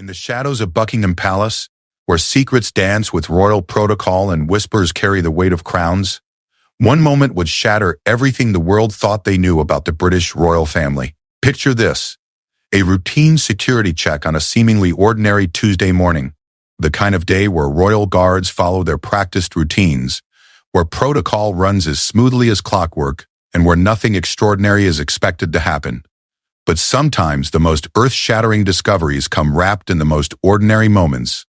In the shadows of Buckingham Palace, where secrets dance with royal protocol and whispers carry the weight of crowns, one moment would shatter everything the world thought they knew about the British royal family. Picture this: a routine security check on a seemingly ordinary Tuesday morning, the kind of day where royal guards follow their practiced routines, where protocol runs as smoothly as clockwork, and where nothing extraordinary is expected to happen. But sometimes the most earth-shattering discoveries come wrapped in the most ordinary moments.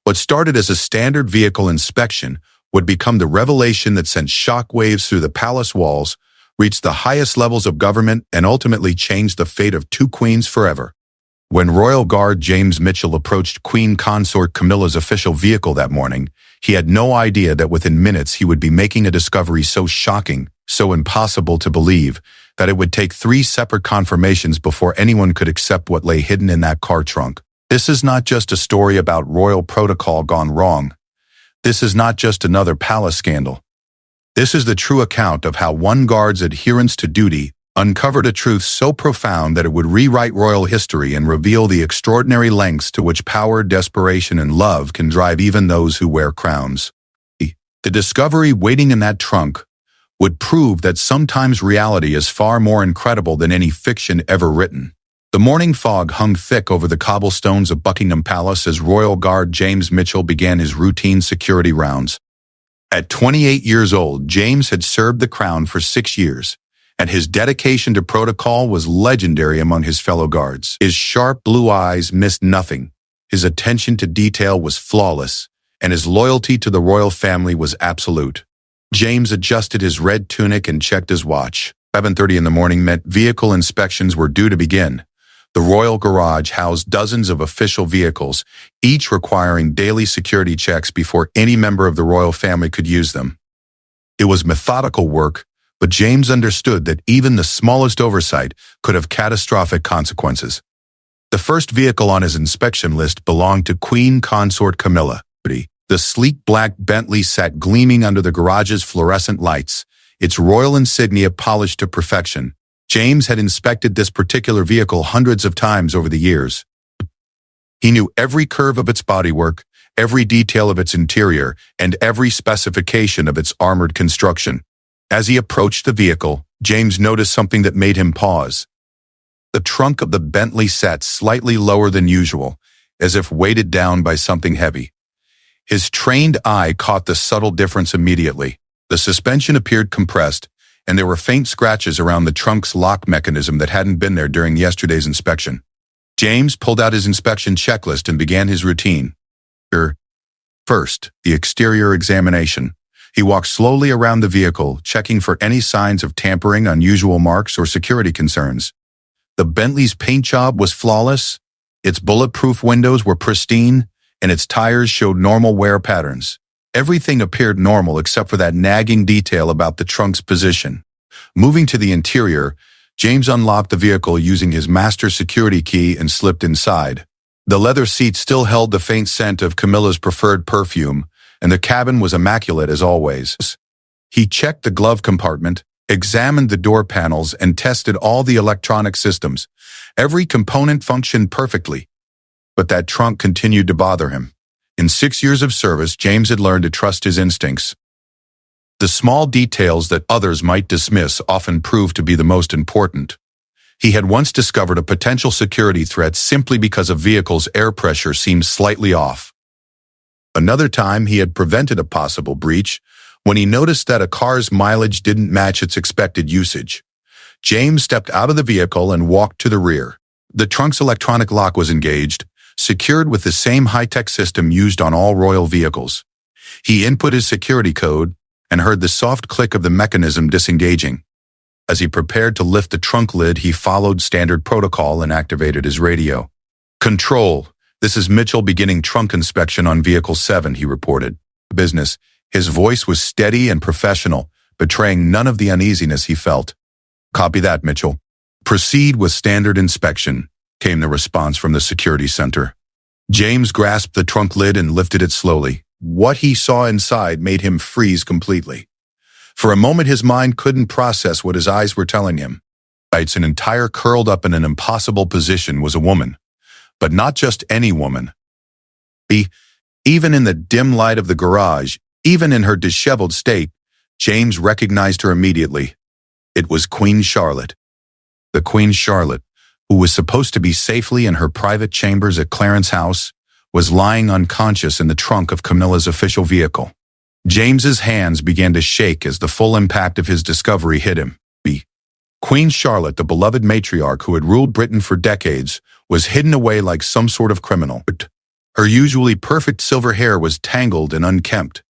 What started as a standard vehicle inspection would become the revelation that sent shockwaves through the palace walls, reached the highest levels of government, and ultimately changed the fate of two queens forever. When Royal Guard James Mitchell approached Queen Consort Camilla's official vehicle that morning, he had no idea that within minutes he would be making a discovery so shocking, so impossible to believe, that it would take 3 separate confirmations before anyone could accept what lay hidden in that car trunk. This is not just a story about royal protocol gone wrong. This is not just another palace scandal. This is the true account of how one guard's adherence to duty uncovered a truth so profound that it would rewrite royal history and reveal the extraordinary lengths to which power, desperation, and love can drive even those who wear crowns. The discovery waiting in that trunk would prove that sometimes reality is far more incredible than any fiction ever written. The morning fog hung thick over the cobblestones of Buckingham Palace as Royal Guard James Mitchell began his routine security rounds. At 28 years old, James had served the crown for 6 years, and his dedication to protocol was legendary among his fellow guards. His sharp blue eyes missed nothing, his attention to detail was flawless, and his loyalty to the royal family was absolute. James adjusted his red tunic and checked his watch. 7:30 in the morning meant vehicle inspections were due to begin. The royal garage housed dozens of official vehicles, each requiring daily security checks before any member of the royal family could use them. It was methodical work, but James understood that even the smallest oversight could have catastrophic consequences. The first vehicle on his inspection list belonged to Queen Consort Camilla. The sleek black Bentley sat gleaming under the garage's fluorescent lights, its royal insignia polished to perfection. James had inspected this particular vehicle hundreds of times over the years. He knew every curve of its bodywork, every detail of its interior, and every specification of its armored construction. As he approached the vehicle, James noticed something that made him pause. The trunk of the Bentley sat slightly lower than usual, as if weighted down by something heavy. His trained eye caught the subtle difference immediately. The suspension appeared compressed, and there were faint scratches around the trunk's lock mechanism that hadn't been there during yesterday's inspection. James pulled out his inspection checklist and began his routine. First, the exterior examination. He walked slowly around the vehicle, checking for any signs of tampering, unusual marks, or security concerns. The Bentley's paint job was flawless, its bulletproof windows were pristine, and its tires showed normal wear patterns. Everything appeared normal except for that nagging detail about the trunk's position. Moving to the interior, James unlocked the vehicle using his master security key and slipped inside. The leather seat still held the faint scent of Camilla's preferred perfume, and the cabin was immaculate as always. He checked the glove compartment, examined the door panels, and tested all the electronic systems. Every component functioned perfectly. But that trunk continued to bother him. In 6 years of service, James had learned to trust his instincts. The small details that others might dismiss often proved to be the most important. He had once discovered a potential security threat simply because a vehicle's air pressure seemed slightly off. Another time, he had prevented a possible breach when he noticed that a car's mileage didn't match its expected usage. James stepped out of the vehicle and walked to the rear. The trunk's electronic lock was engaged, secured with the same high-tech system used on all royal vehicles. He input his security code and heard the soft click of the mechanism disengaging. As he prepared to lift the trunk lid, he followed standard protocol and activated his radio. "Control, this is Mitchell beginning trunk inspection on Vehicle 7, he reported. Business. His voice was steady and professional, betraying none of the uneasiness he felt. "Copy that, Mitchell. Proceed with standard inspection," came the response from the security center. James grasped the trunk lid and lifted it slowly. What he saw inside made him freeze completely. For a moment, his mind couldn't process what his eyes were telling him. An entire curled up in an impossible position was a woman. But not just any woman. Even in the dim light of the garage, even in her disheveled state, James recognized her immediately. It was Queen Charlotte. The Queen Charlotte, who was supposed to be safely in her private chambers at Clarence House, was lying unconscious in the trunk of Camilla's official vehicle. James's hands began to shake as the full impact of his discovery hit him. Queen Charlotte, the beloved matriarch who had ruled Britain for decades, was hidden away like some sort of criminal. Her usually perfect silver hair was tangled and unkempt.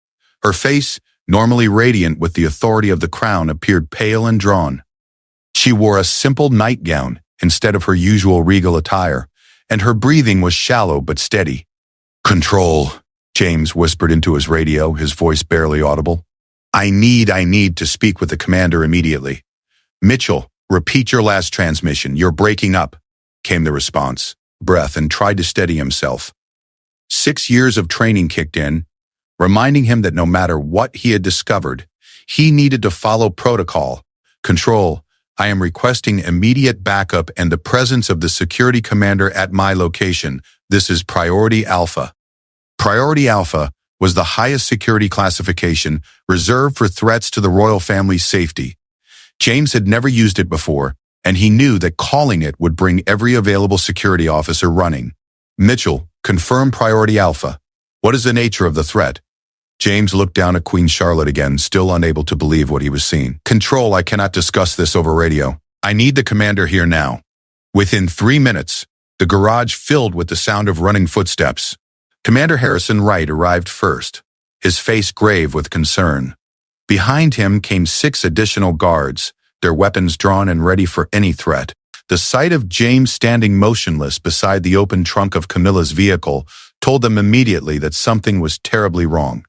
Her face, normally radiant with the authority of the crown, appeared pale and drawn. She wore a simple nightgown instead of her usual regal attire, and her breathing was shallow but steady. "Control," James whispered into his radio, his voice barely audible. I need to speak with the commander immediately." "Mitchell, repeat your last transmission. You're breaking up," came the response. Breath and tried to steady himself. 6 years of training kicked in, reminding him that no matter what he had discovered, he needed to follow protocol. "Control, I am requesting immediate backup and the presence of the security commander at my location. This is Priority Alpha." Priority Alpha was the highest security classification reserved for threats to the royal family's safety. James had never used it before, and he knew that calling it would bring every available security officer running. "Mitchell, confirm Priority Alpha. What is the nature of the threat?" James looked down at Queen Charlotte again, still unable to believe what he was seeing. "Control, I cannot discuss this over radio. I need the commander here now." Within 3 minutes, the garage filled with the sound of running footsteps. Commander Harrison Wright arrived first, his face grave with concern. Behind him came 6 additional guards, their weapons drawn and ready for any threat. The sight of James standing motionless beside the open trunk of Camilla's vehicle told them immediately that something was terribly wrong.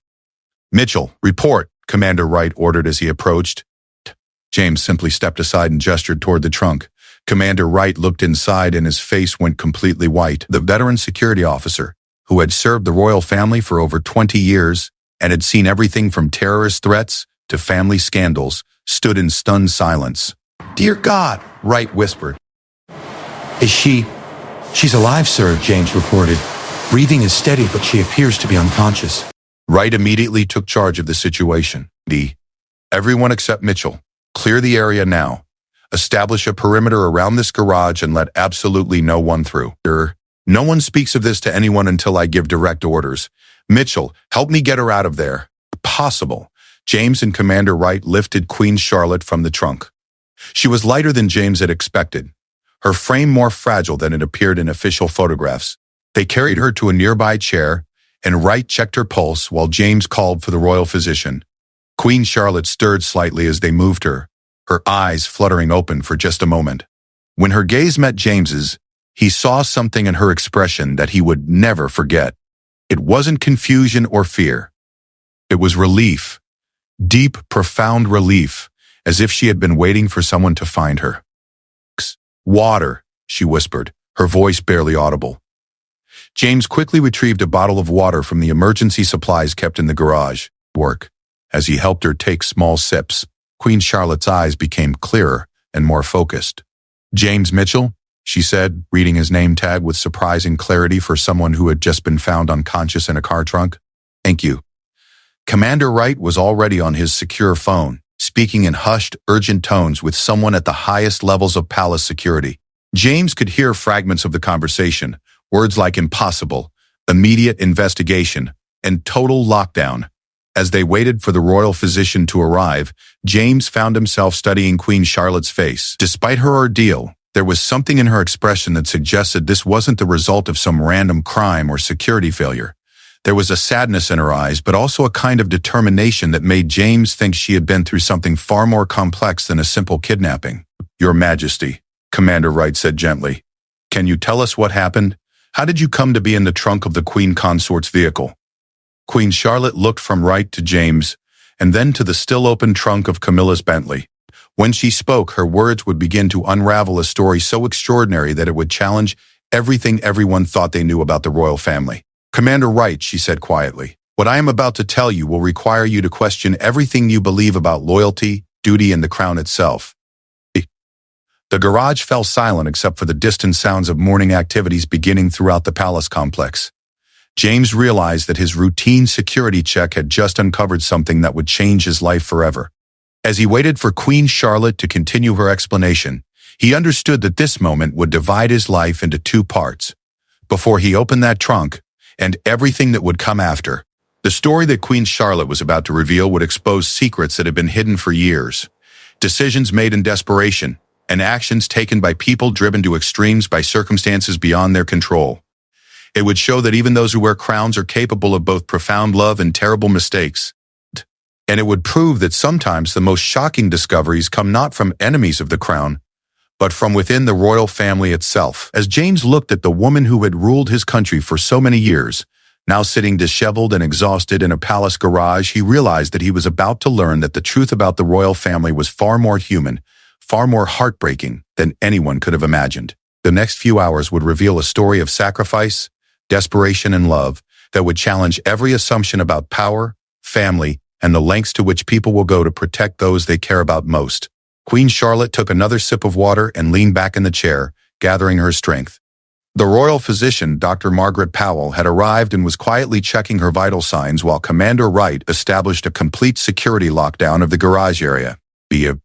"Mitchell, report," Commander Wright ordered as he approached. James simply stepped aside and gestured toward the trunk. Commander Wright looked inside and his face went completely white. The veteran security officer, who had served the royal family for over 20 years and had seen everything from terrorist threats to family scandals, stood in stunned silence. "Dear God," Wright whispered. "Is she? She's alive, sir," James reported. "Breathing is steady, but she appears to be unconscious." Wright immediately took charge of the situation. "Everyone except Mitchell, clear the area now. Establish a perimeter around this garage and let absolutely no one through. No one speaks of this to anyone until I give direct orders. Mitchell, help me get her out of there." "Possible." James and Commander Wright lifted Queen Charlotte from the trunk. She was lighter than James had expected, her frame more fragile than it appeared in official photographs. They carried her to a nearby chair, and Wright checked her pulse while James called for the royal physician. Queen Charlotte stirred slightly as they moved her, her eyes fluttering open for just a moment. When her gaze met James's, he saw something in her expression that he would never forget. It wasn't confusion or fear. It was relief, deep, profound relief, as if she had been waiting for someone to find her. "Water," she whispered, her voice barely audible. James quickly retrieved a bottle of water from the emergency supplies kept in the garage. As he helped her take small sips, Queen Charlotte's eyes became clearer and more focused. "James Mitchell," she said, reading his name tag with surprising clarity for someone who had just been found unconscious in a car trunk. "Thank you." Commander Wright was already on his secure phone, speaking in hushed, urgent tones with someone at the highest levels of palace security. James could hear fragments of the conversation, words like impossible, immediate investigation, and total lockdown. As they waited for the royal physician to arrive, James found himself studying Queen Charlotte's face. Despite her ordeal, there was something in her expression that suggested this wasn't the result of some random crime or security failure. There was a sadness in her eyes, but also a kind of determination that made James think she had been through something far more complex than a simple kidnapping. "Your Majesty," Commander Wright said gently, "can you tell us what happened? How did you come to be in the trunk of the Queen Consort's vehicle?" Queen Charlotte looked from Wright to James, and then to the still open trunk of Camilla's Bentley. When she spoke, her words would begin to unravel a story so extraordinary that it would challenge everything everyone thought they knew about the royal family. "Commander Wright," she said quietly, "what I am about to tell you will require you to question everything you believe about loyalty, duty, and the crown itself. The garage fell silent except for the distant sounds of morning activities beginning throughout the palace complex. James realized that his routine security check had just uncovered something that would change his life forever. As he waited for Queen Charlotte to continue her explanation, he understood that this moment would divide his life into two parts. Before he opened that trunk, and everything that would come after. The story that Queen Charlotte was about to reveal would expose secrets that had been hidden for years. Decisions made in desperation, and actions taken by people driven to extremes by circumstances beyond their control. It would show that even those who wear crowns are capable of both profound love and terrible mistakes. And it would prove that sometimes the most shocking discoveries come not from enemies of the crown, but from within the royal family itself. As James looked at the woman who had ruled his country for so many years, now sitting disheveled and exhausted in a palace garage, he realized that he was about to learn that the truth about the royal family was far more human, far more heartbreaking than anyone could have imagined. The next few hours would reveal a story of sacrifice, desperation, and love that would challenge every assumption about power, family, and the lengths to which people will go to protect those they care about most. Queen Charlotte took another sip of water and leaned back in the chair, gathering her strength. The royal physician, Dr. Margaret Powell, had arrived and was quietly checking her vital signs while Commander Wright established a complete security lockdown of the garage area.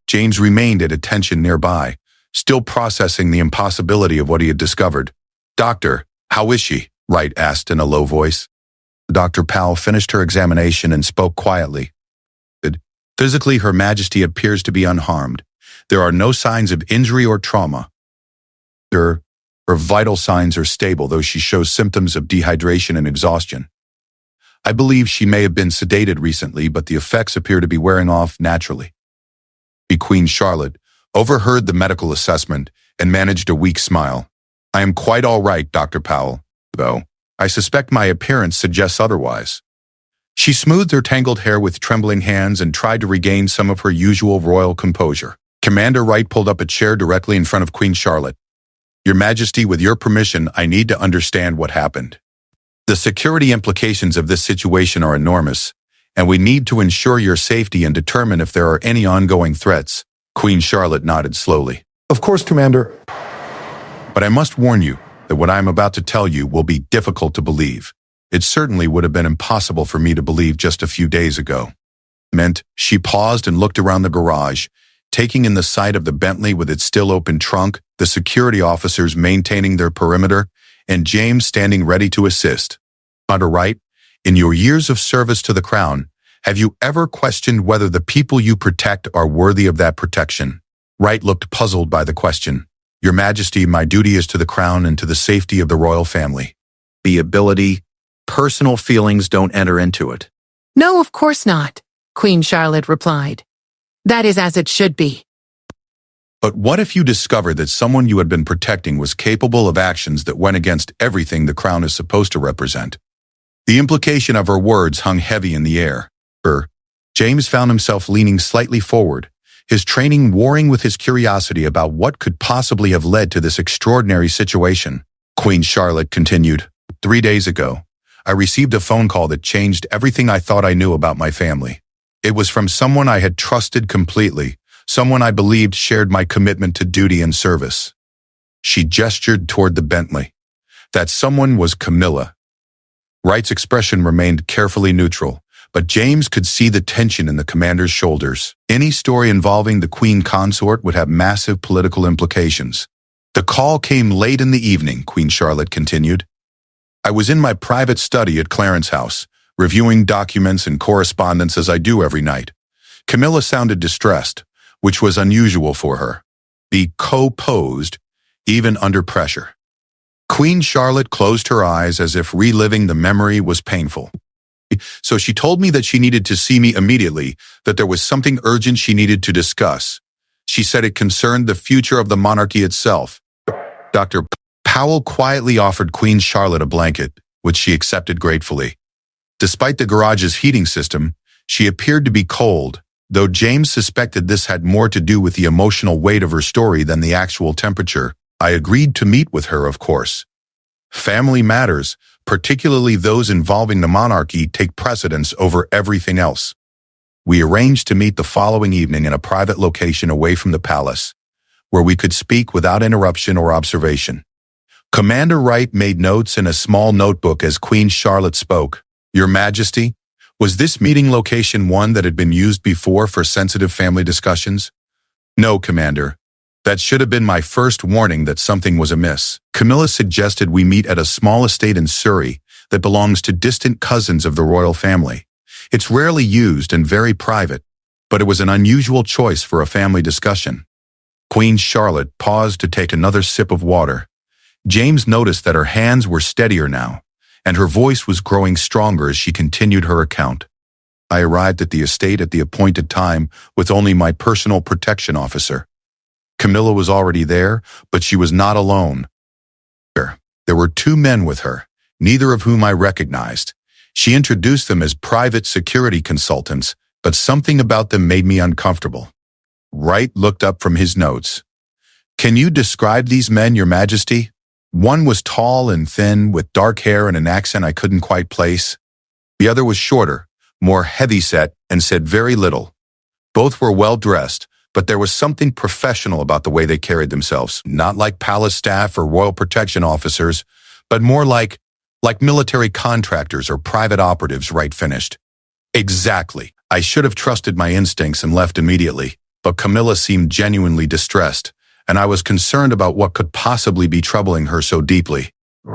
James remained at attention nearby, still processing the impossibility of what he had discovered. "Doctor, how is she?" Wright asked in a low voice. Dr. Powell finished her examination and spoke quietly. "Physically, Her Majesty appears to be unharmed. There are no signs of injury or trauma. Her vital signs are stable, though she shows symptoms of dehydration and exhaustion. I believe she may have been sedated recently, but the effects appear to be wearing off naturally." Queen Charlotte overheard the medical assessment and managed a weak smile. "I am quite all right, Dr. Powell, though I suspect my appearance suggests otherwise." She smoothed her tangled hair with trembling hands and tried to regain some of her usual royal composure. Commander Wright pulled up a chair directly in front of Queen Charlotte. "Your Majesty, with your permission, I need to understand what happened. The security implications of this situation are enormous, and we need to ensure your safety and determine if there are any ongoing threats." Queen Charlotte nodded slowly. Of course, Commander. "But I must warn you that what I am about to tell you will be difficult to believe. It certainly would have been impossible for me to believe just a few days ago." She paused and looked around the garage, taking in the sight of the Bentley with its still open trunk, the security officers maintaining their perimeter, and James standing ready to assist. "Commander Wright, in your years of service to the crown, have you ever questioned whether the people you protect are worthy of that protection?" Wright looked puzzled by the question. "Your Majesty, my duty is to the crown and to the safety of the royal family. Personal feelings don't enter into it." "No, of course not," Queen Charlotte replied. "That is as it should be." "But what if you discovered that someone you had been protecting was capable of actions that went against everything the crown is supposed to represent?" The implication of her words hung heavy in the air. James found himself leaning slightly forward, his training warring with his curiosity about what could possibly have led to this extraordinary situation. Queen Charlotte continued, "3 days ago, I received a phone call that changed everything I thought I knew about my family. It was from someone I had trusted completely, someone I believed shared my commitment to duty and service." She gestured toward the Bentley. That someone was Camilla. Wright's expression remained carefully neutral, but James could see the tension in the commander's shoulders. Any story involving the Queen Consort would have massive political implications. "The call came late in the evening," Queen Charlotte continued. "I was in my private study at Clarence House, reviewing documents and correspondence as I do every night. Camilla sounded distressed, which was unusual for her. Be composed, even under pressure." Queen Charlotte closed her eyes as if reliving the memory was painful. "So she told me that she needed to see me immediately, that there was something urgent she needed to discuss. She said it concerned the future of the monarchy itself." Dr. Powell quietly offered Queen Charlotte a blanket, which she accepted gratefully. Despite the garage's heating system, she appeared to be cold, though James suspected this had more to do with the emotional weight of her story than the actual temperature. "I agreed to meet with her, of course. Family matters, particularly those involving the monarchy, take precedence over everything else. We arranged to meet the following evening in a private location away from the palace. where we could speak without interruption or observation. Commander Wright made notes in a small notebook as Queen Charlotte spoke. Your Majesty, was this meeting location one that had been used before for sensitive family discussions? No, Commander. That should have been my first warning that something was amiss. Camilla suggested we meet at a small estate in Surrey that belongs to distant cousins of the royal family. It's rarely used and very private, but it was an unusual choice for a family discussion. Queen Charlotte paused to take another sip of water. James noticed that her hands were steadier now, and her voice was growing stronger as she continued her account. I arrived at the estate at the appointed time with only my personal protection officer. Camilla was already there, but she was not alone. There were two men with her, neither of whom I recognized. She introduced them as private security consultants, but something about them made me uncomfortable. Wright looked up from his notes. Can you describe these men, Your Majesty? One was tall and thin, with dark hair and an accent I couldn't quite place. The other was shorter, more heavy-set, and said very little. Both were well-dressed, but there was something professional about the way they carried themselves. Not like palace staff or royal protection officers, but more like military contractors or private operatives, Wright finished. Exactly. I should have trusted my instincts and left immediately, but Camilla seemed genuinely distressed, and I was concerned about what could possibly be troubling her so deeply.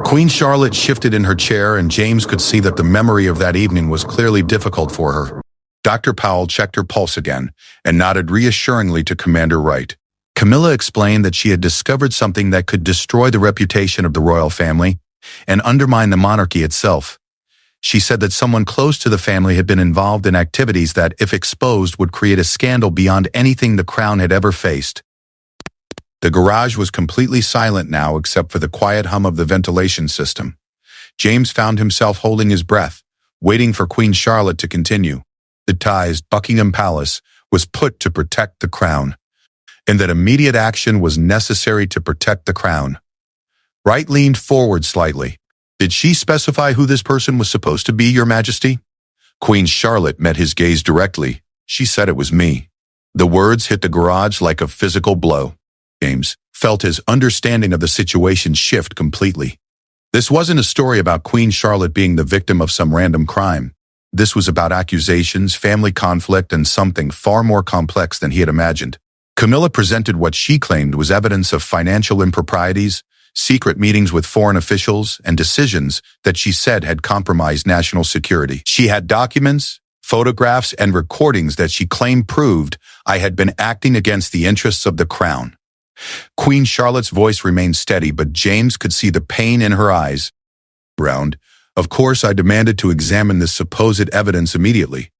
Queen Charlotte shifted in her chair, and James could see that the memory of that evening was clearly difficult for her. Dr. Powell checked her pulse again and nodded reassuringly to Commander Wright. Camilla explained that she had discovered something that could destroy the reputation of the royal family and undermine the monarchy itself. She said that someone close to the family had been involved in activities that, if exposed, would create a scandal beyond anything the crown had ever faced. The garage was completely silent now except for the quiet hum of the ventilation system. James found himself holding his breath, waiting for Queen Charlotte to continue. The ties Buckingham Palace was put to protect the crown, and that immediate action was necessary to protect the crown. Wright leaned forward slightly. Did she specify who this person was supposed to be, Your Majesty? Queen Charlotte met his gaze directly. She said it was me. The words hit the garage like a physical blow. James felt his understanding of the situation shift completely. This wasn't a story about Queen Charlotte being the victim of some random crime. This was about accusations, family conflict, and something far more complex than he had imagined. Camilla presented what she claimed was evidence of financial improprieties, secret meetings with foreign officials, and decisions that she said had compromised national security. She had documents, photographs, and recordings that she claimed proved I had been acting against the interests of the crown. Queen Charlotte's voice remained steady, but James could see the pain in her eyes. Of course, I demanded to examine this supposed evidence immediately.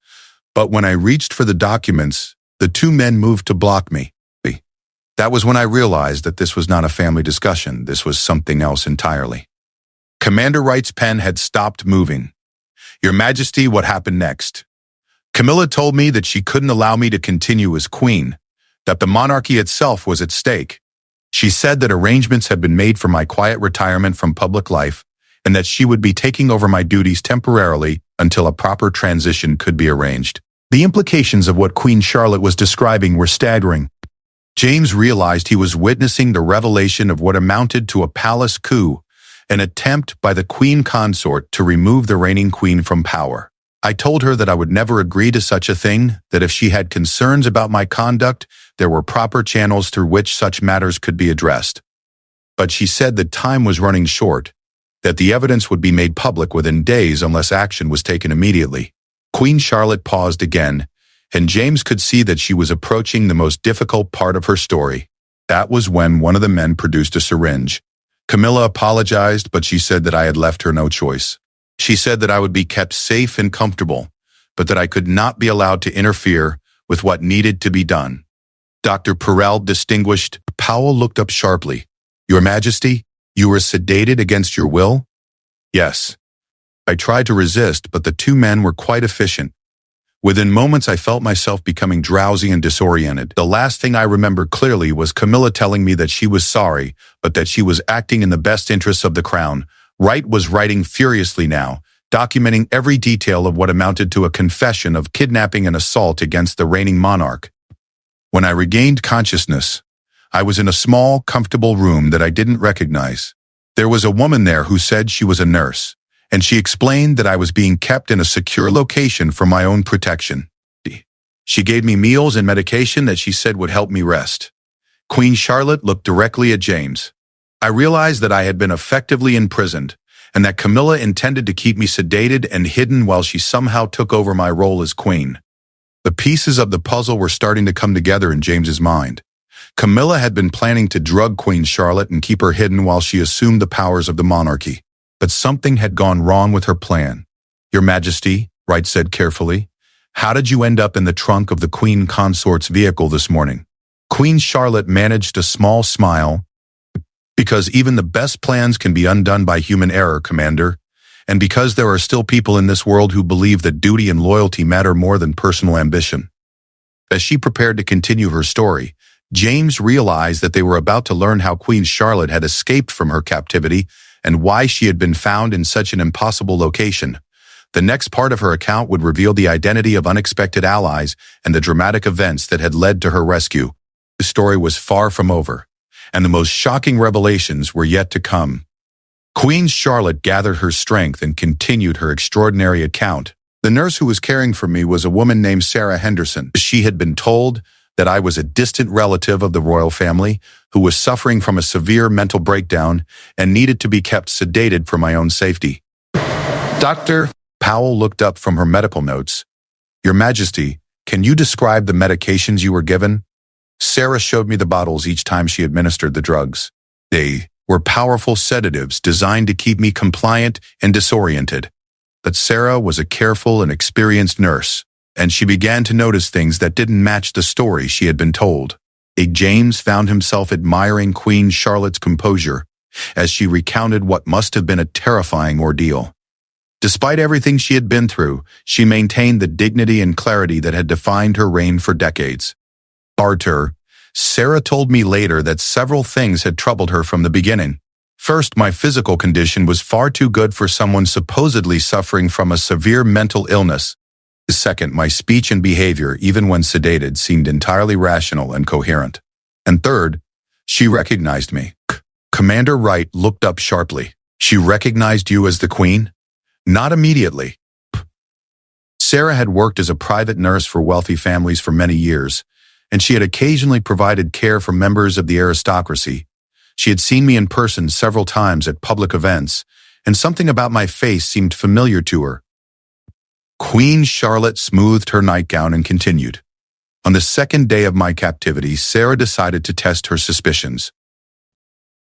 But when I reached for the documents, the two men moved to block me. That was when I realized that this was not a family discussion. This was something else entirely. Commander Wright's pen had stopped moving. Your Majesty, what happened next? Camilla told me that she couldn't allow me to continue as queen, that the monarchy itself was at stake. She said that arrangements had been made for my quiet retirement from public life, and that she would be taking over my duties temporarily until a proper transition could be arranged. The implications of what Queen Charlotte was describing were staggering. James realized he was witnessing the revelation of what amounted to a palace coup, an attempt by the queen consort to remove the reigning queen from power. I told her that I would never agree to such a thing, that if she had concerns about my conduct, there were proper channels through which such matters could be addressed. But she said that time was running short, that the evidence would be made public within days unless action was taken immediately. Queen Charlotte paused again, and James could see that she was approaching the most difficult part of her story. That was when one of the men produced a syringe. Camilla apologized, but she said that I had left her no choice. She said that I would be kept safe and comfortable, but that I could not be allowed to interfere with what needed to be done. Dr. Perel distinguished. Powell looked up sharply. Your Majesty, you were sedated against your will? Yes. I tried to resist, but the two men were quite efficient. Within moments, I felt myself becoming drowsy and disoriented. The last thing I remember clearly was Camilla telling me that she was sorry, but that she was acting in the best interests of the crown. Wright was writing furiously now, documenting every detail of what amounted to a confession of kidnapping and assault against the reigning monarch. When I regained consciousness, I was in a small, comfortable room that I didn't recognize. There was a woman there who said she was a nurse, and she explained that I was being kept in a secure location for my own protection. She gave me meals and medication that she said would help me rest. Queen Charlotte looked directly at James. I realized that I had been effectively imprisoned, and that Camilla intended to keep me sedated and hidden while she somehow took over my role as queen. The pieces of the puzzle were starting to come together in James's mind. Camilla had been planning to drug Queen Charlotte and keep her hidden while she assumed the powers of the monarchy. But something had gone wrong with her plan. "Your Majesty," Wright said carefully, "how did you end up in the trunk of the Queen Consort's vehicle this morning?" Queen Charlotte managed a small smile. "Because even the best plans can be undone by human error, Commander. And because there are still people in this world who believe that duty and loyalty matter more than personal ambition." As she prepared to continue her story, James realized that they were about to learn how Queen Charlotte had escaped from her captivity and why she had been found in such an impossible location. The next part of her account would reveal the identity of unexpected allies and the dramatic events that had led to her rescue. The story was far from over, and the most shocking revelations were yet to come. Queen Charlotte gathered her strength and continued her extraordinary account. The nurse who was caring for me was a woman named Sarah Henderson. She had been told that I was a distant relative of the royal family who was suffering from a severe mental breakdown and needed to be kept sedated for my own safety. "Dr. Powell looked up from her medical notes. "Your Majesty, can you describe the medications you were given?" Sarah showed me the bottles each time she administered the drugs. They were powerful sedatives designed to keep me compliant and disoriented. But Sarah was a careful and experienced nurse, and she began to notice things that didn't match the story she had been told. James found himself admiring Queen Charlotte's composure as she recounted what must have been a terrifying ordeal. Despite everything she had been through, she maintained the dignity and clarity that had defined her reign for decades. Arthur, Sarah told me later that several things had troubled her from the beginning. First, my physical condition was far too good for someone supposedly suffering from a severe mental illness. Second, my speech and behavior, even when sedated, seemed entirely rational and coherent. And third, she recognized me. Commander Wright looked up sharply. "She recognized you as the Queen?" "Not immediately." Sarah had worked as a private nurse for wealthy families for many years, and she had occasionally provided care for members of the aristocracy. She had seen me in person several times at public events, and something about my face seemed familiar to her. Queen Charlotte smoothed her nightgown and continued. "On the second day of my captivity, Sarah decided to test her suspicions.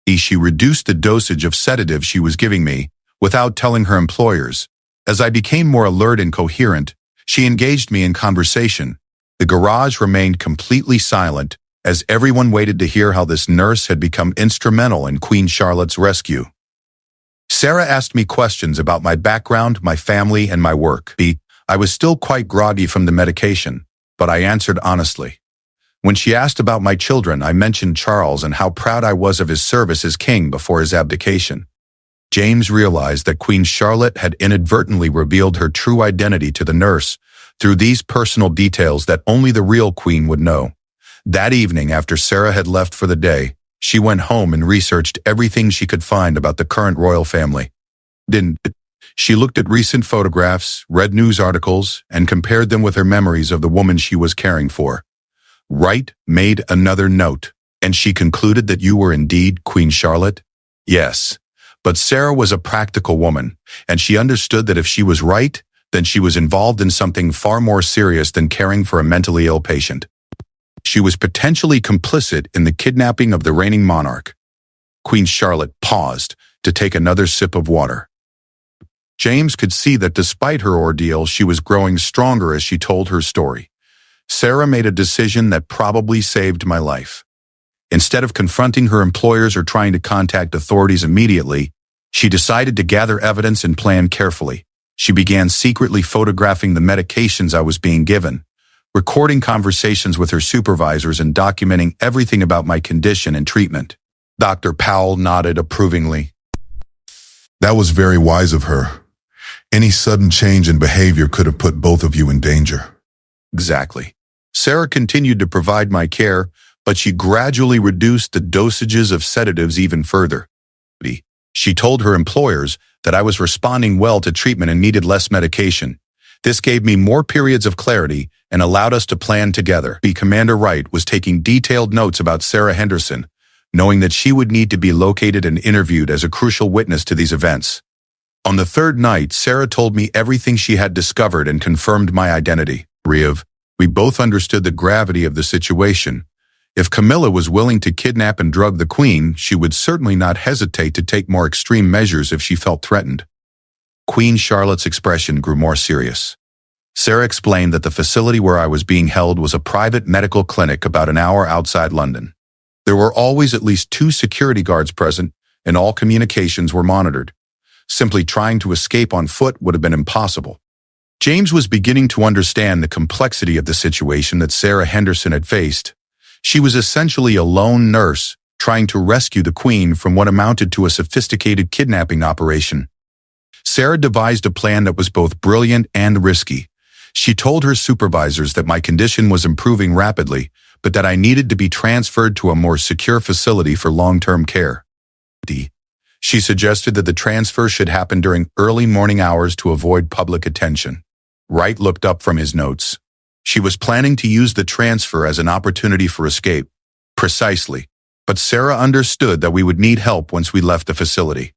She reduced the dosage of sedative she was giving me without telling her employers. As I became more alert and coherent, she engaged me in conversation. The garage remained completely silent as everyone waited to hear how this nurse had become instrumental in Queen Charlotte's rescue. Sarah asked me questions about my background, my family, and my work. I was still quite groggy from the medication, but I answered honestly. When she asked about my children, I mentioned Charles and how proud I was of his service as king before his abdication. James realized that Queen Charlotte had inadvertently revealed her true identity to the nurse through these personal details that only the real queen would know. That evening, after Sarah had left for the day, she went home and researched everything she could find about the current royal family. She looked at recent photographs, read news articles, and compared them with her memories of the woman she was caring for. Wright made another note, and she concluded that you were indeed Queen Charlotte? Yes, but Sarah was a practical woman, and she understood that if she was right, then she was involved in something far more serious than caring for a mentally ill patient. She was potentially complicit in the kidnapping of the reigning monarch. Queen Charlotte paused to take another sip of water. James could see that despite her ordeal, she was growing stronger as she told her story. Sarah made a decision that probably saved my life. Instead of confronting her employers or trying to contact authorities immediately, she decided to gather evidence and plan carefully. She began secretly photographing the medications I was being given, recording conversations with her supervisors and documenting everything about my condition and treatment. Dr. Powell nodded approvingly. That was very wise of her. Any sudden change in behavior could have put both of you in danger. Exactly. Sarah continued to provide my care, but she gradually reduced the dosages of sedatives even further. She told her employers that I was responding well to treatment and needed less medication. This gave me more periods of clarity and allowed us to plan together. Commander Wright was taking detailed notes about Sarah Henderson, knowing that she would need to be located and interviewed as a crucial witness to these events. On the third night, Sarah told me everything she had discovered and confirmed my identity. We both understood the gravity of the situation. If Camilla was willing to kidnap and drug the Queen, she would certainly not hesitate to take more extreme measures if she felt threatened. Queen Charlotte's expression grew more serious. Sarah explained that the facility where I was being held was a private medical clinic about an hour outside London. There were always at least 2 security guards present, and all communications were monitored. Simply trying to escape on foot would have been impossible. James was beginning to understand the complexity of the situation that Sarah Henderson had faced. She was essentially a lone nurse trying to rescue the Queen from what amounted to a sophisticated kidnapping operation. Sarah devised a plan that was both brilliant and risky. She told her supervisors that my condition was improving rapidly, but that I needed to be transferred to a more secure facility for long-term care. She suggested that the transfer should happen during early morning hours to avoid public attention. Wright looked up from his notes. She was planning to use the transfer as an opportunity for escape. Precisely. But Sarah understood that we would need help once we left the facility.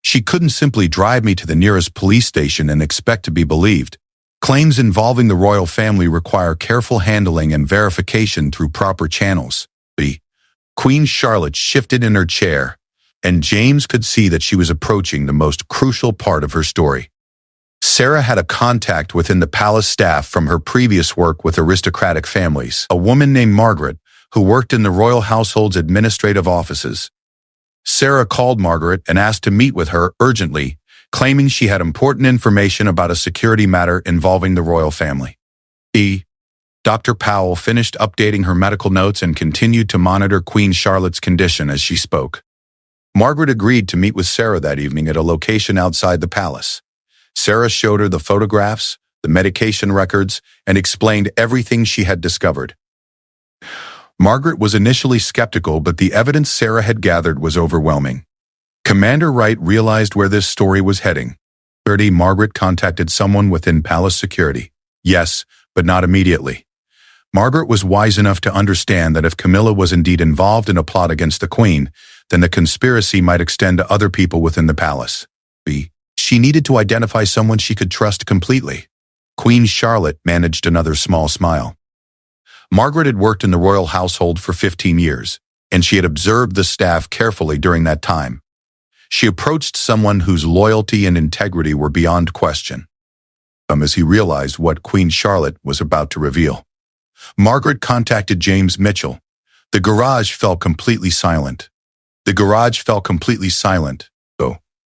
She couldn't simply drive me to the nearest police station and expect to be believed. Claims involving the royal family require careful handling and verification through proper channels. Queen Charlotte shifted in her chair, and James could see that she was approaching the most crucial part of her story. Sarah had a contact within the palace staff from her previous work with aristocratic families, a woman named Margaret, who worked in the royal household's administrative offices. Sarah called Margaret and asked to meet with her urgently, claiming she had important information about a security matter involving the royal family. Dr. Powell finished updating her medical notes and continued to monitor Queen Charlotte's condition as she spoke. Margaret agreed to meet with Sarah that evening at a location outside the palace. Sarah showed her the photographs, the medication records, and explained everything she had discovered. Margaret was initially skeptical, but the evidence Sarah had gathered was overwhelming. Commander Wright realized where this story was heading. Margaret contacted someone within palace security. Yes, but not immediately. Margaret was wise enough to understand that if Camilla was indeed involved in a plot against the Queen, then the conspiracy might extend to other people within the palace. She needed to identify someone she could trust completely. Queen Charlotte managed another small smile. Margaret had worked in the royal household for 15 years, and she had observed the staff carefully during that time. She approached someone whose loyalty and integrity were beyond question. As he realized what Queen Charlotte was about to reveal. Margaret contacted James Mitchell. The garage fell completely silent.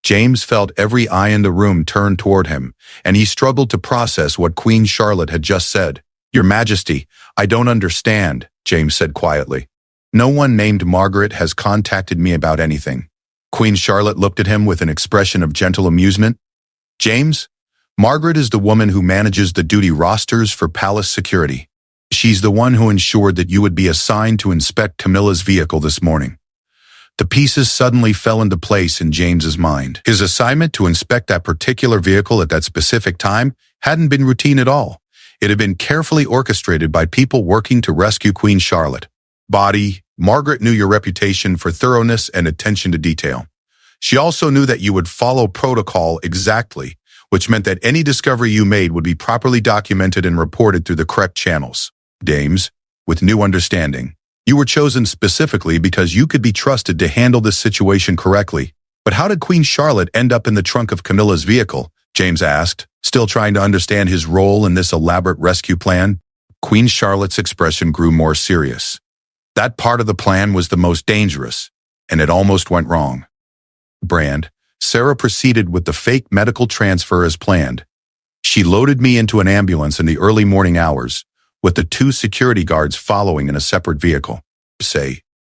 James felt every eye in the room turn toward him, and he struggled to process what Queen Charlotte had just said. "Your Majesty, I don't understand," James said quietly. "No one named Margaret has contacted me about anything." Queen Charlotte looked at him with an expression of gentle amusement. "James, Margaret is the woman who manages the duty rosters for palace security. She's the one who ensured that you would be assigned to inspect Camilla's vehicle this morning." The pieces suddenly fell into place in James's mind. His assignment to inspect that particular vehicle at that specific time hadn't been routine at all. It had been carefully orchestrated by people working to rescue Queen Charlotte. Margaret knew your reputation for thoroughness and attention to detail. She also knew that you would follow protocol exactly, which meant that any discovery you made would be properly documented and reported through the correct channels. James, with new understanding, you were chosen specifically because you could be trusted to handle this situation correctly. But how did Queen Charlotte end up in the trunk of Camilla's vehicle? James asked, still trying to understand his role in this elaborate rescue plan. Queen Charlotte's expression grew more serious. That part of the plan was the most dangerous, and it almost went wrong. Sarah proceeded with the fake medical transfer as planned. She loaded me into an ambulance in the early morning hours, with the 2 security guards following in a separate vehicle.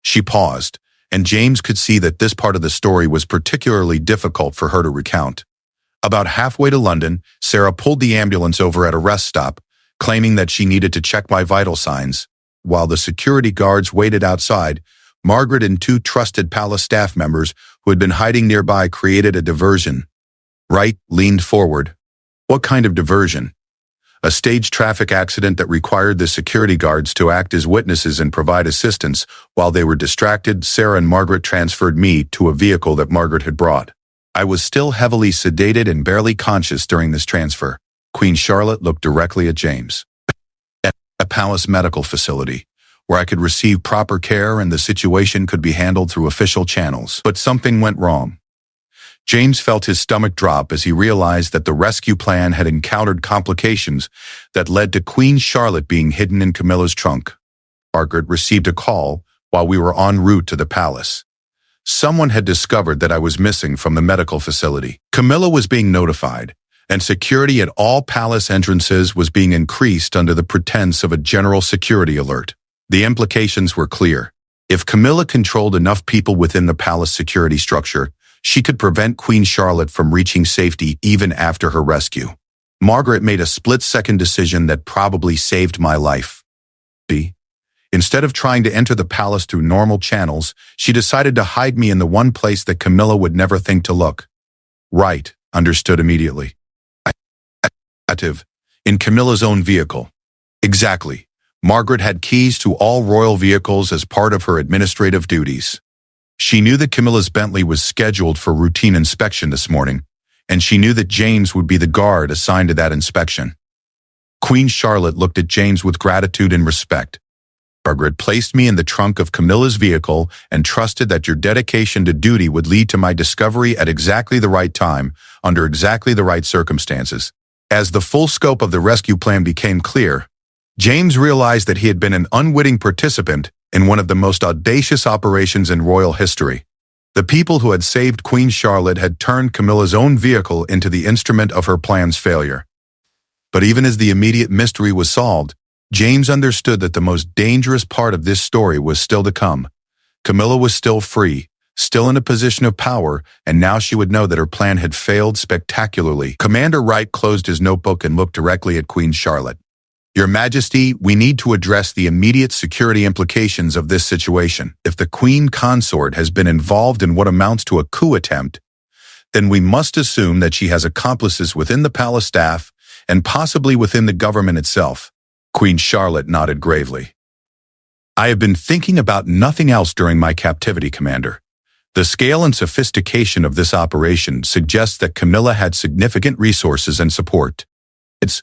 She paused, and James could see that this part of the story was particularly difficult for her to recount. About halfway to London, Sarah pulled the ambulance over at a rest stop, claiming that she needed to check my vital signs. while the security guards waited outside, Margaret and two trusted palace staff members who had been hiding nearby created a diversion. Wright leaned forward. What kind of diversion? A staged traffic accident that required the security guards to act as witnesses and provide assistance. While they were distracted, Sarah and Margaret transferred me to a vehicle that Margaret had brought. I was still heavily sedated and barely conscious during this transfer. Queen Charlotte looked directly at James. At a palace medical facility, where I could receive proper care and the situation could be handled through official channels. But something went wrong. James felt his stomach drop as he realized that the rescue plan had encountered complications that led to Queen Charlotte being hidden in Camilla's trunk. Margaret received a call while we were en route to the palace. Someone had discovered that I was missing from the medical facility. Camilla was being notified, and security at all palace entrances was being increased under the pretense of a general security alert. The implications were clear. If Camilla controlled enough people within the palace security structure, she could prevent Queen Charlotte from reaching safety even after her rescue. Margaret made a split-second decision that probably saved my life. Instead of trying to enter the palace through normal channels, she decided to hide me in the one place that Camilla would never think to look. Right, understood immediately. In Camilla's own vehicle. Exactly. Margaret had keys to all royal vehicles as part of her administrative duties. She knew that Camilla's Bentley was scheduled for routine inspection this morning, and she knew that James would be the guard assigned to that inspection. Queen Charlotte looked at James with gratitude and respect. Margaret placed me in the trunk of Camilla's vehicle and trusted that your dedication to duty would lead to my discovery at exactly the right time, under exactly the right circumstances. As the full scope of the rescue plan became clear, James realized that he had been an unwitting participant in one of the most audacious operations in royal history. The people who had saved Queen Charlotte had turned Camilla's own vehicle into the instrument of her plan's failure. But even as the immediate mystery was solved, James understood that the most dangerous part of this story was still to come. Camilla was still free, still in a position of power, and now she would know that her plan had failed spectacularly. Commander Wright closed his notebook and looked directly at Queen Charlotte. Your Majesty, we need to address the immediate security implications of this situation. If the Queen Consort has been involved in what amounts to a coup attempt, then we must assume that she has accomplices within the palace staff and possibly within the government itself. Queen Charlotte nodded gravely. I have been thinking about nothing else during my captivity, Commander. The scale and sophistication of this operation suggests that Camilla had significant resources and support. It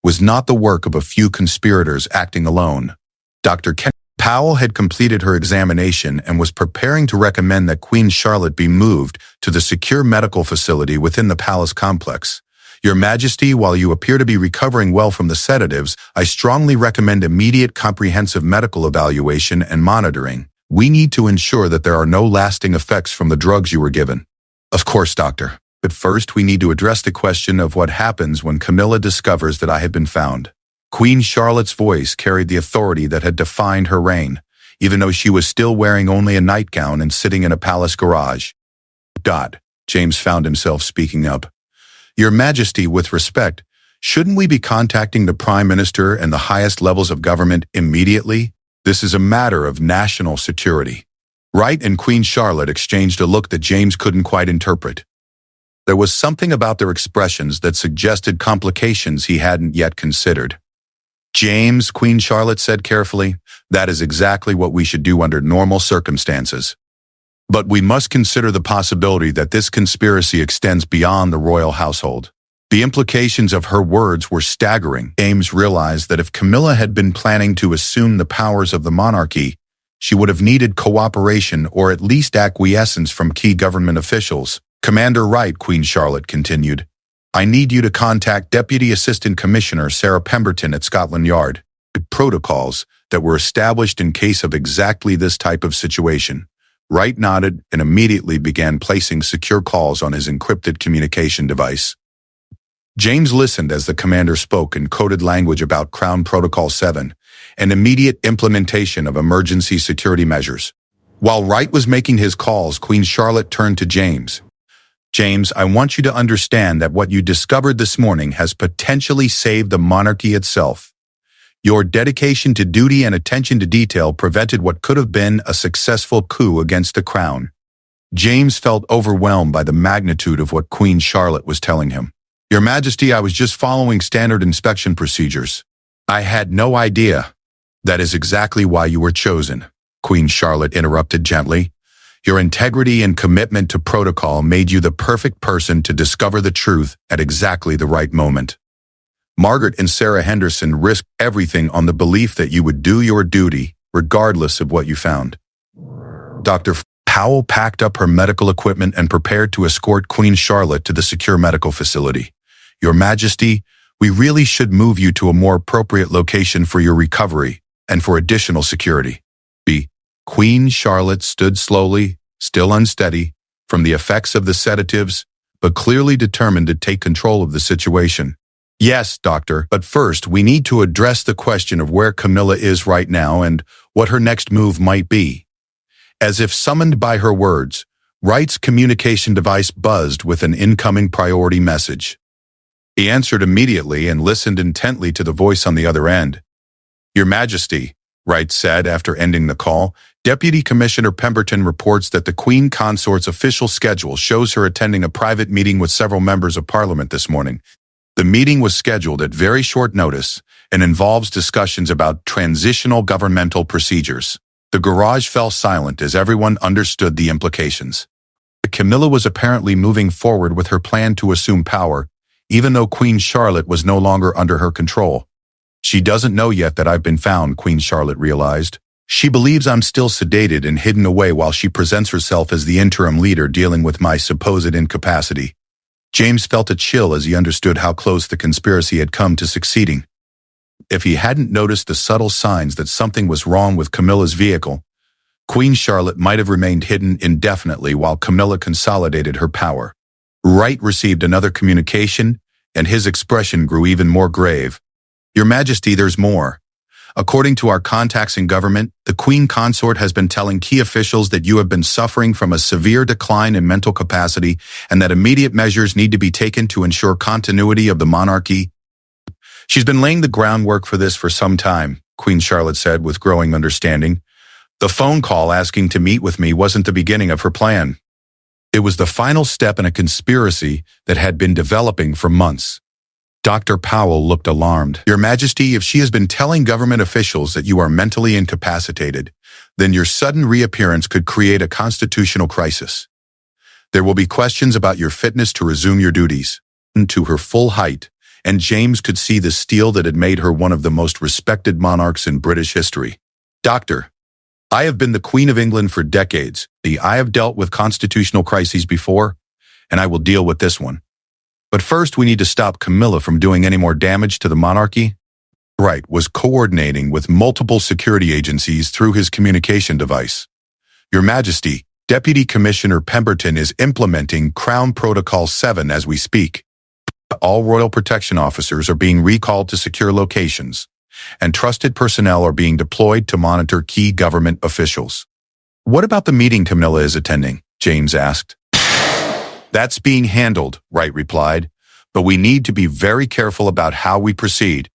was not the work of a few conspirators acting alone. Dr. Powell had completed her examination and was preparing to recommend that Queen Charlotte be moved to the secure medical facility within the palace complex. Your Majesty, while you appear to be recovering well from the sedatives, I strongly recommend immediate comprehensive medical evaluation and monitoring. We need to ensure that there are no lasting effects from the drugs you were given. Of course, Doctor. But first, we need to address the question of what happens when Camilla discovers that I have been found. Queen Charlotte's voice carried the authority that had defined her reign, even though she was still wearing only a nightgown and sitting in a palace garage. James found himself speaking up. Your Majesty, with respect, shouldn't we be contacting the Prime Minister and the highest levels of government immediately? This is a matter of national security. Wright and Queen Charlotte exchanged a look that James couldn't quite interpret. There was something about their expressions that suggested complications he hadn't yet considered. James, Queen Charlotte said carefully, that is exactly what we should do under normal circumstances. But we must consider the possibility that this conspiracy extends beyond the royal household. The implications of her words were staggering. James realized that if Camilla had been planning to assume the powers of the monarchy, she would have needed cooperation or at least acquiescence from key government officials. Commander Wright, Queen Charlotte continued, I need you to contact Deputy Assistant Commissioner Sarah Pemberton at Scotland Yard. Protocols that were established in case of exactly this type of situation. Wright nodded and immediately began placing secure calls on his encrypted communication device. James listened as the commander spoke in coded language about Crown Protocol 7 and immediate implementation of emergency security measures. While Wright was making his calls, Queen Charlotte turned to James. James, I want you to understand that what you discovered this morning has potentially saved the monarchy itself. Your dedication to duty and attention to detail prevented what could have been a successful coup against the crown. James felt overwhelmed by the magnitude of what Queen Charlotte was telling him. Your Majesty, I was just following standard inspection procedures. I had no idea. That is exactly why you were chosen, Queen Charlotte interrupted gently. Your integrity and commitment to protocol made you the perfect person to discover the truth at exactly the right moment. Margaret and Sarah Henderson risked everything on the belief that you would do your duty, regardless of what you found. Dr. Powell packed up her medical equipment and prepared to escort Queen Charlotte to the secure medical facility. Your Majesty, we really should move you to a more appropriate location for your recovery and for additional security. Queen Charlotte stood slowly, still unsteady, from the effects of the sedatives, but clearly determined to take control of the situation. Yes, Doctor, but first we need to address the question of where Camilla is right now and what her next move might be. As if summoned by her words, Wright's communication device buzzed with an incoming priority message. He answered immediately and listened intently to the voice on the other end. Your Majesty, Wright said after ending the call, Deputy Commissioner Pemberton reports that the Queen Consort's official schedule shows her attending a private meeting with several members of Parliament this morning. The meeting was scheduled at very short notice and involves discussions about transitional governmental procedures. The garage fell silent as everyone understood the implications. Camilla was apparently moving forward with her plan to assume power, even though Queen Charlotte was no longer under her control. She doesn't know yet that I've been found, Queen Charlotte realized. She believes I'm still sedated and hidden away while she presents herself as the interim leader dealing with my supposed incapacity. James felt a chill as he understood how close the conspiracy had come to succeeding. If he hadn't noticed the subtle signs that something was wrong with Camilla's vehicle, Queen Charlotte might have remained hidden indefinitely while Camilla consolidated her power. Wright received another communication, and his expression grew even more grave. Your Majesty, there's more. According to our contacts in government, the Queen Consort has been telling key officials that you have been suffering from a severe decline in mental capacity and that immediate measures need to be taken to ensure continuity of the monarchy. She's been laying the groundwork for this for some time, Queen Charlotte said with growing understanding. The phone call asking to meet with me wasn't the beginning of her plan. It was the final step in a conspiracy that had been developing for months. Dr. Powell looked alarmed. Your Majesty, if she has been telling government officials that you are mentally incapacitated, then your sudden reappearance could create a constitutional crisis. There will be questions about your fitness to resume your duties. To her full height, and James could see the steel that had made her one of the most respected monarchs in British history. Doctor, I have been the Queen of England for decades. I have dealt with constitutional crises before, and I will deal with this one. But first we need to stop Camilla from doing any more damage to the monarchy. Wright was coordinating with multiple security agencies through his communication device. Your Majesty, Deputy Commissioner Pemberton is implementing Crown Protocol 7 as we speak. All royal protection officers are being recalled to secure locations, and trusted personnel are being deployed to monitor key government officials. What about the meeting Camilla is attending? James asked. That's being handled, Wright replied, but we need to be very careful about how we proceed.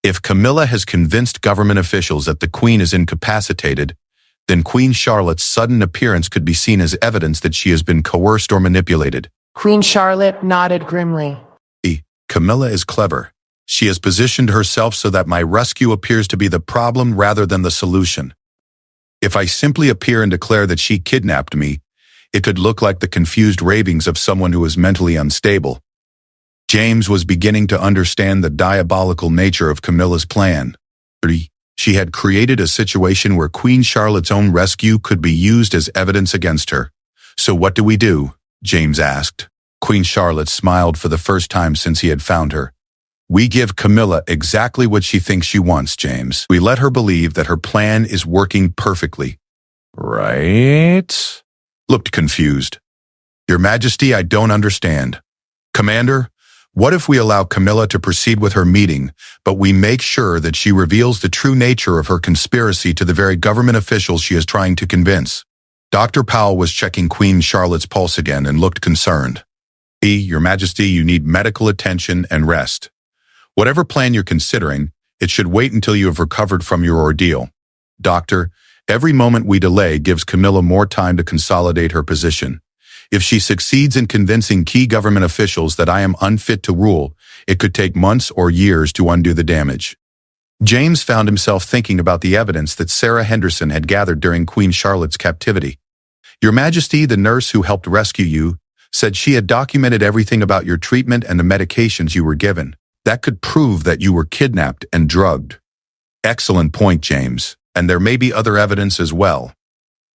If Camilla has convinced government officials that the Queen is incapacitated, then Queen Charlotte's sudden appearance could be seen as evidence that she has been coerced or manipulated. Queen Charlotte nodded grimly. Camilla is clever. She has positioned herself so that my rescue appears to be the problem rather than the solution. If I simply appear and declare that she kidnapped me, it could look like the confused ravings of someone who is mentally unstable. James was beginning to understand the diabolical nature of Camilla's plan. She had created a situation where Queen Charlotte's own rescue could be used as evidence against her. So what do we do? James asked. Queen Charlotte smiled for the first time since he had found her. We give Camilla exactly what she thinks she wants, James. We let her believe that her plan is working perfectly. Right? Looked confused. Your Majesty, I don't understand. Commander, what if we allow Camilla to proceed with her meeting, but we make sure that she reveals the true nature of her conspiracy to the very government officials she is trying to convince? Dr. Powell was checking Queen Charlotte's pulse again and looked concerned. Your Majesty, you need medical attention and rest. Whatever plan you're considering, It should wait until you have recovered from your ordeal. Doctor, every moment we delay gives Camilla more time to consolidate her position. If she succeeds in convincing key government officials that I am unfit to rule, it could take months or years to undo the damage. James found himself thinking about the evidence that Sarah Henderson had gathered during Queen Charlotte's captivity. Your Majesty, the nurse who helped rescue you, said she had documented everything about your treatment and the medications you were given. That could prove that you were kidnapped and drugged. Excellent point, James. And there may be other evidence as well.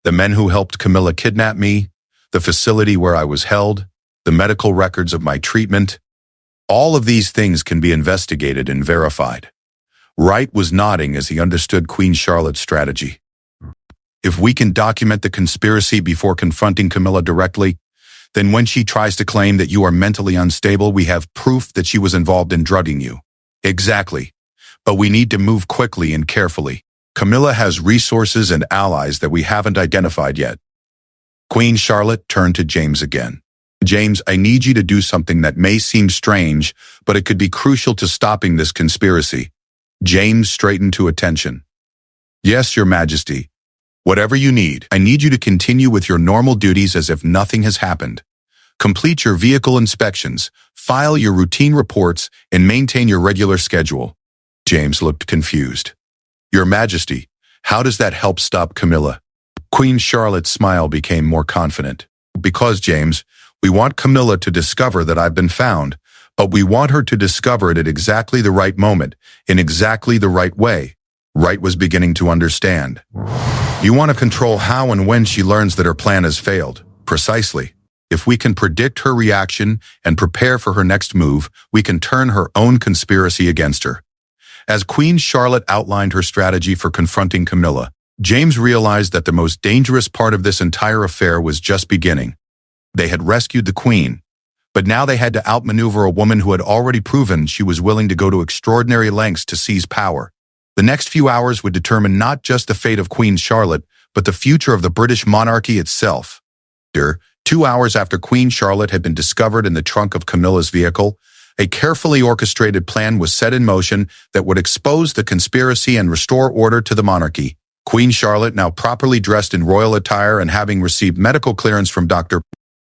The men who helped Camilla kidnap me, the facility where I was held, the medical records of my treatment. All of these things can be investigated and verified. Wright was nodding as he understood Queen Charlotte's strategy. If we can document the conspiracy before confronting Camilla directly, then when she tries to claim that you are mentally unstable, we have proof that she was involved in drugging you. Exactly. But we need to move quickly and carefully. Camilla has resources and allies that we haven't identified yet. Queen Charlotte turned to James again. James, I need you to do something that may seem strange, but it could be crucial to stopping this conspiracy. James straightened to attention. Yes, Your Majesty. Whatever you need, I need you to continue with your normal duties as if nothing has happened. Complete your vehicle inspections, file your routine reports, and maintain your regular schedule. James looked confused. Your Majesty, how does that help stop Camilla? Queen Charlotte's smile became more confident. Because, James, we want Camilla to discover that I've been found, but we want her to discover it at exactly the right moment, in exactly the right way. Wright was beginning to understand. You want to control how and when she learns that her plan has failed. Precisely. If we can predict her reaction and prepare for her next move, we can turn her own conspiracy against her. As Queen Charlotte outlined her strategy for confronting Camilla, James realized that the most dangerous part of this entire affair was just beginning. They had rescued the Queen, but now they had to outmaneuver a woman who had already proven she was willing to go to extraordinary lengths to seize power. The next few hours would determine not just the fate of Queen Charlotte, but the future of the British monarchy itself. 2 hours after Queen Charlotte had been discovered in the trunk of Camilla's vehicle, a carefully orchestrated plan was set in motion that would expose the conspiracy and restore order to the monarchy. Queen Charlotte, now properly dressed in royal attire and having received medical clearance from Dr.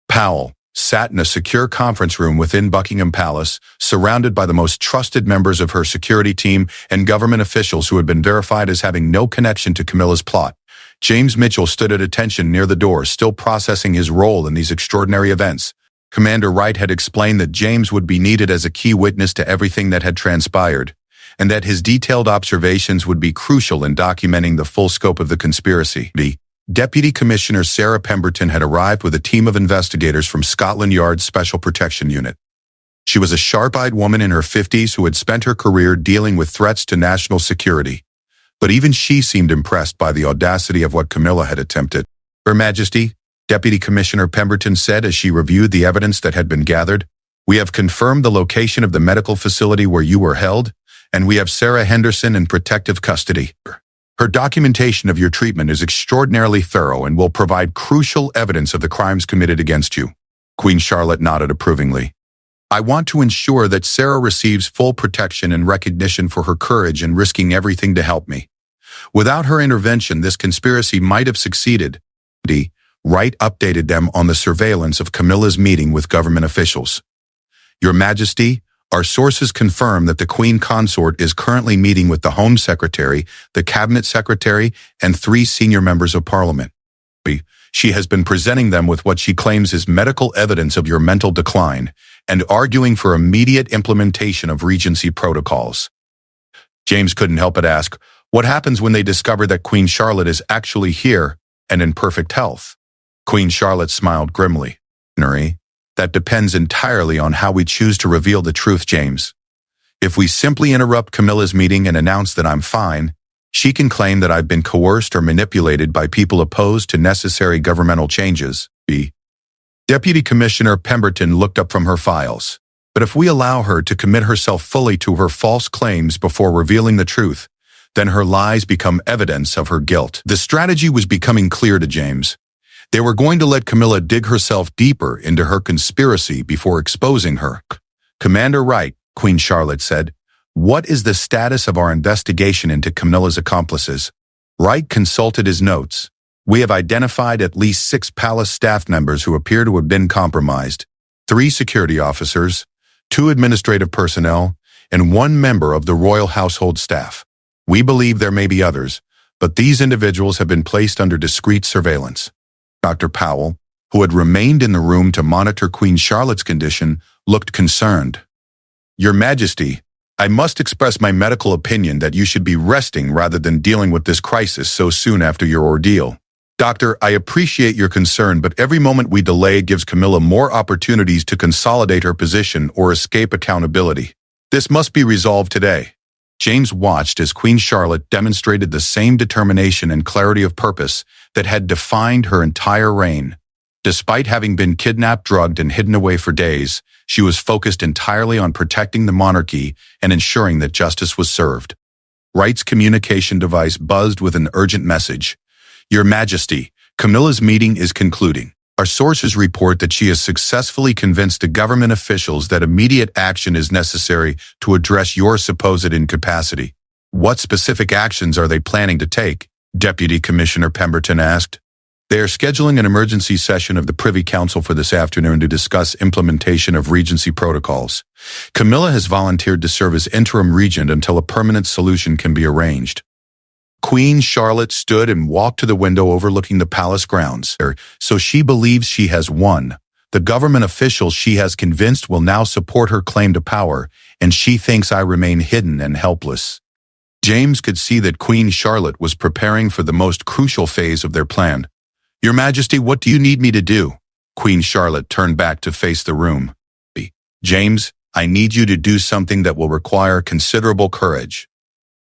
Powell, sat in a secure conference room within Buckingham Palace, surrounded by the most trusted members of her security team and government officials who had been verified as having no connection to Camilla's plot. James Mitchell stood at attention near the door, still processing his role in these extraordinary events. Commander Wright had explained that James would be needed as a key witness to everything that had transpired, and that his detailed observations would be crucial in documenting the full scope of the conspiracy. Deputy Commissioner Sarah Pemberton had arrived with a team of investigators from Scotland Yard's Special Protection Unit. She was a sharp-eyed woman in her 50s who had spent her career dealing with threats to national security. But even she seemed impressed by the audacity of what Camilla had attempted. Her Majesty, Deputy Commissioner Pemberton said as she reviewed the evidence that had been gathered, we have confirmed the location of the medical facility where you were held, and we have Sarah Henderson in protective custody. Her documentation of your treatment is extraordinarily thorough and will provide crucial evidence of the crimes committed against you. Queen Charlotte nodded approvingly. I want to ensure that Sarah receives full protection and recognition for her courage in risking everything to help me. Without her intervention, this conspiracy might have succeeded. Wright updated them on the surveillance of Camilla's meeting with government officials. Your Majesty, our sources confirm that the Queen Consort is currently meeting with the Home Secretary, the Cabinet Secretary, and 3 senior members of Parliament. She has been presenting them with what she claims is medical evidence of your mental decline and arguing for immediate implementation of Regency protocols. James couldn't help but ask, what happens when they discover that Queen Charlotte is actually here and in perfect health? Queen Charlotte smiled grimly. Nuri, that depends entirely on how we choose to reveal the truth, James. If we simply interrupt Camilla's meeting and announce that I'm fine, she can claim that I've been coerced or manipulated by people opposed to necessary governmental changes. Deputy Commissioner Pemberton looked up from her files. But if we allow her to commit herself fully to her false claims before revealing the truth, then her lies become evidence of her guilt. The strategy was becoming clear to James. They were going to let Camilla dig herself deeper into her conspiracy before exposing her. Commander Wright, Queen Charlotte said, What is the status of our investigation into Camilla's accomplices? Wright consulted his notes. We have identified at least 6 palace staff members who appear to have been compromised, 3 security officers, 2 administrative personnel, and 1 member of the royal household staff. We believe there may be others, but these individuals have been placed under discreet surveillance. Dr. Powell, who had remained in the room to monitor Queen Charlotte's condition, looked concerned. Your Majesty, I must express my medical opinion that you should be resting rather than dealing with this crisis so soon after your ordeal. Doctor, I appreciate your concern, but every moment we delay gives Camilla more opportunities to consolidate her position or escape accountability. This must be resolved today. James watched as Queen Charlotte demonstrated the same determination and clarity of purpose that had defined her entire reign. Despite having been kidnapped, drugged, and hidden away for days, she was focused entirely on protecting the monarchy and ensuring that justice was served. Wright's communication device buzzed with an urgent message. Your Majesty, Camilla's meeting is concluding. Our sources report that she has successfully convinced the government officials that immediate action is necessary to address your supposed incapacity. What specific actions are they planning to take? Deputy Commissioner Pemberton asked. They are scheduling an emergency session of the Privy Council for this afternoon to discuss implementation of Regency protocols. Camilla has volunteered to serve as interim regent until a permanent solution can be arranged. Queen Charlotte stood and walked to the window overlooking the palace grounds. So she believes she has won. The government officials she has convinced will now support her claim to power, and she thinks I remain hidden and helpless. James could see that Queen Charlotte was preparing for the most crucial phase of their plan. Your Majesty, what do you need me to do? Queen Charlotte turned back to face the room. James, I need you to do something that will require considerable courage.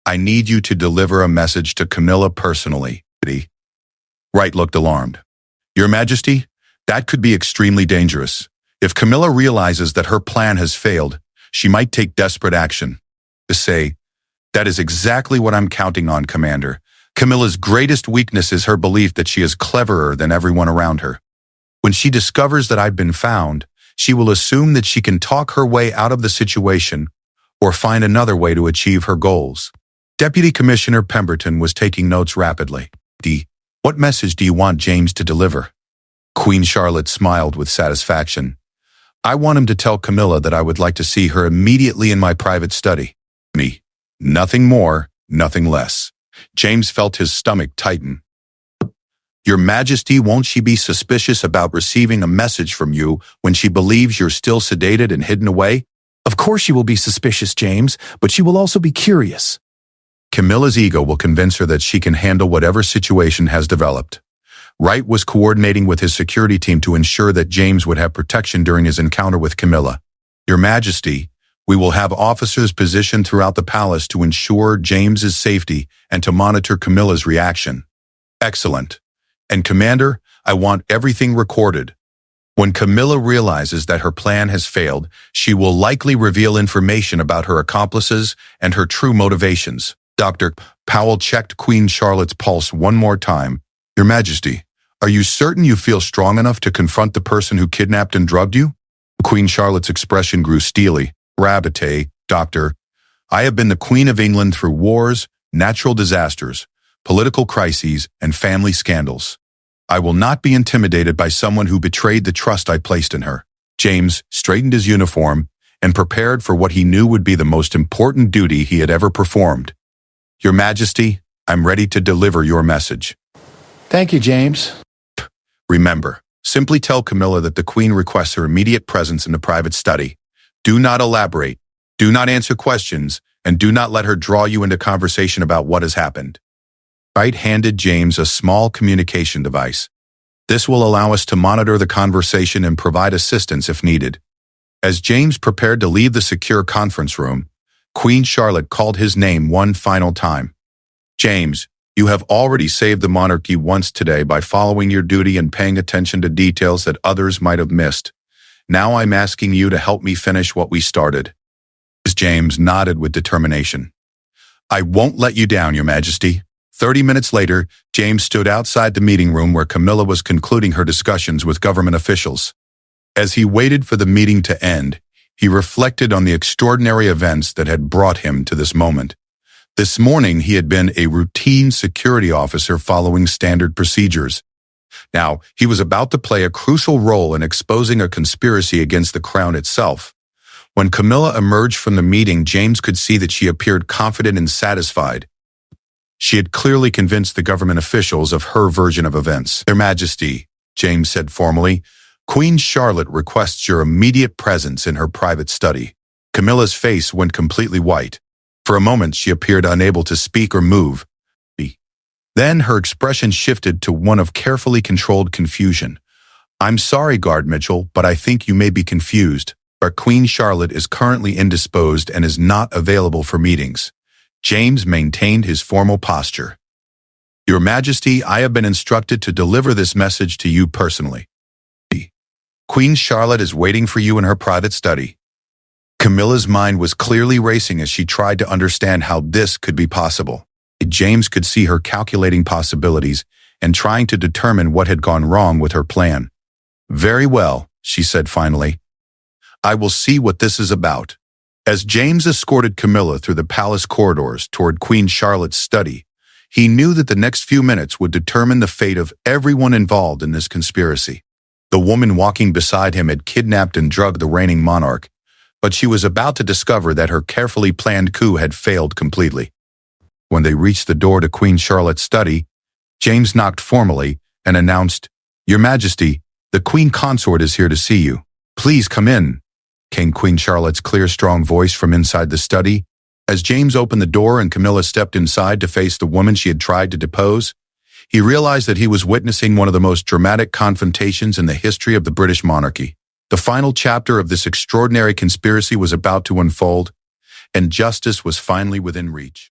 I need you to deliver a message to Camilla personally. Wright looked alarmed. Your Majesty, that could be extremely dangerous. If Camilla realizes that her plan has failed, she might take desperate action. To say, that is exactly what I'm counting on, Commander. Camilla's greatest weakness is her belief that she is cleverer than everyone around her. When she discovers that I've been found, she will assume that she can talk her way out of the situation or find another way to achieve her goals. Deputy Commissioner Pemberton was taking notes rapidly. What message do you want James to deliver? Queen Charlotte smiled with satisfaction. I want him to tell Camilla that I would like to see her immediately in my private study. Nothing more, nothing less. James felt his stomach tighten. Your Majesty, won't she be suspicious about receiving a message from you when she believes you're still sedated and hidden away? Of course she will be suspicious, James, but she will also be curious. Camilla's ego will convince her that she can handle whatever situation has developed. Wright was coordinating with his security team to ensure that James would have protection during his encounter with Camilla. Your Majesty, we will have officers positioned throughout the palace to ensure James's safety and to monitor Camilla's reaction. Excellent. And Commander, I want everything recorded. When Camilla realizes that her plan has failed, she will likely reveal information about her accomplices and her true motivations. Dr. Powell checked Queen Charlotte's pulse one more time. Your Majesty, are you certain you feel strong enough to confront the person who kidnapped and drugged you? Queen Charlotte's expression grew steely. Rabate, Doctor, I have been the Queen of England through wars, natural disasters, political crises, and family scandals. I will not be intimidated by someone who betrayed the trust I placed in her. James straightened his uniform and prepared for what he knew would be the most important duty he had ever performed. Your Majesty, I'm ready to deliver your message. Thank you, James. Remember, simply tell Camilla that the Queen requests her immediate presence in the private study. Do not elaborate, do not answer questions, and do not let her draw you into conversation about what has happened. Wright handed James a small communication device. This will allow us to monitor the conversation and provide assistance if needed. As James prepared to leave the secure conference room, Queen Charlotte called his name one final time. James, you have already saved the monarchy once today by following your duty and paying attention to details that others might have missed. Now I'm asking you to help me finish what we started. James nodded with determination. I won't let you down, Your Majesty. 30 minutes later, James stood outside the meeting room where Camilla was concluding her discussions with government officials. As he waited for the meeting to end, He reflected on the extraordinary events that had brought him to this moment. This morning, he had been a routine security officer following standard procedures. Now, he was about to play a crucial role in exposing a conspiracy against the crown itself. When Camilla emerged from the meeting, James could see that she appeared confident and satisfied. She had clearly convinced the government officials of her version of events. Their Majesty, James said formally, Queen Charlotte requests your immediate presence in her private study. Camilla's face went completely white. For a moment, she appeared unable to speak or move. Then her expression shifted to one of carefully controlled confusion. I'm sorry, Guard Mitchell, but I think you may be confused. But Queen Charlotte is currently indisposed and is not available for meetings. James maintained his formal posture. Your Majesty, I have been instructed to deliver this message to you personally. Queen Charlotte is waiting for you in her private study. Camilla's mind was clearly racing as she tried to understand how this could be possible. James could see her calculating possibilities and trying to determine what had gone wrong with her plan. Very well, she said finally. I will see what this is about. As James escorted Camilla through the palace corridors toward Queen Charlotte's study, he knew that the next few minutes would determine the fate of everyone involved in this conspiracy. The woman walking beside him had kidnapped and drugged the reigning monarch, but she was about to discover that her carefully planned coup had failed completely. When they reached the door to Queen Charlotte's study, James knocked formally and announced, Your Majesty, the Queen Consort is here to see you. Please come in, came Queen Charlotte's clear, strong voice from inside the study. As James opened the door and Camilla stepped inside to face the woman she had tried to depose, he realized that he was witnessing one of the most dramatic confrontations in the history of the British monarchy. The final chapter of this extraordinary conspiracy was about to unfold, and justice was finally within reach.